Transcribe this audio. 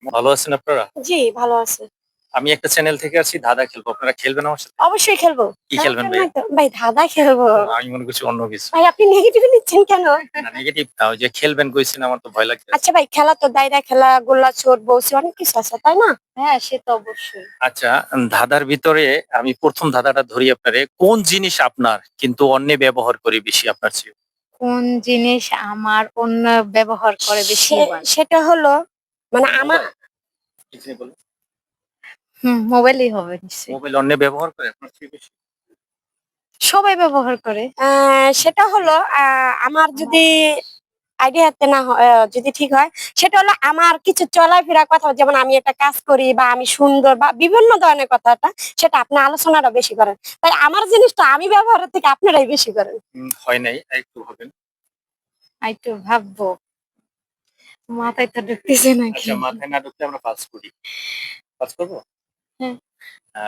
ভালো আছেন আপনারা? জি, ভালো আছি। আমি একটা চ্যানেল থেকে আছি ধাঁধা খেলবো। আপনারা খেলবেন আমার সাথে? অবশ্যই খেলবো। কি খেলবেন খেলার ভাইয়া? জন্যই তো ভাই ধাঁধা খেলবো। আমি মনে করছি অন্য কিছু। ভাই আপনি নেগেটিভে নিচ্ছেন কেন? না নেগেটিভ না, ওই যে খেলবেন কইছেন আমার তো ভয় লাগতেছে। আচ্ছা ভাই খেলা তো দায়রা খেলা, গোল্লা ছোট, বউসি অনেক কিছু আছে, তাই না? হ্যাঁ, সে তো অবশ্যই। আচ্ছা, ধাঁধার ভিতরে আমি ১ম ধাঁধাটা ধরি আপনারে। কোন জিনিস আপনার কিন্তু অন্যে ব্যবহার করে বেশি আপনার চেয়ে? কোন জিনিস আমার অন্য ব্যবহার করে সে বেশিবার? সেটা হলো মানে আমার মোবাইল? কিছু বলুন। মোবাইলই হবে নিশ্চয়ই। মোবাইল অন্যে ব্যবহার করে আপনার চেয়ে বেশি? সবাই ব্যবহার করে। সেটা হলো আমার যদি আইডিয়াতে না হয় যদি ঠিক হয়, সেটা হলো আমার কিছু চলাফেরা কথা যেমন আমি একটা কাজ করি বা আমি সুন্দর বা বিভিন্ন ধরনের কথাটা সেটা আপনি আলোচনাটা বেশি করেন। তাই আমার জিনিসটা আমি ব্যবহারের থেকে আপনারাই বেশি করেন। হয় নাই। আরেকটু ভাবেন। একটু ভাববো। মাথায় তো ঢুকতেছে নাকি। আচ্ছা, মাথায় না ঢুকলে আমরা পাস করি। পাস করব? হ্যাঁ। আ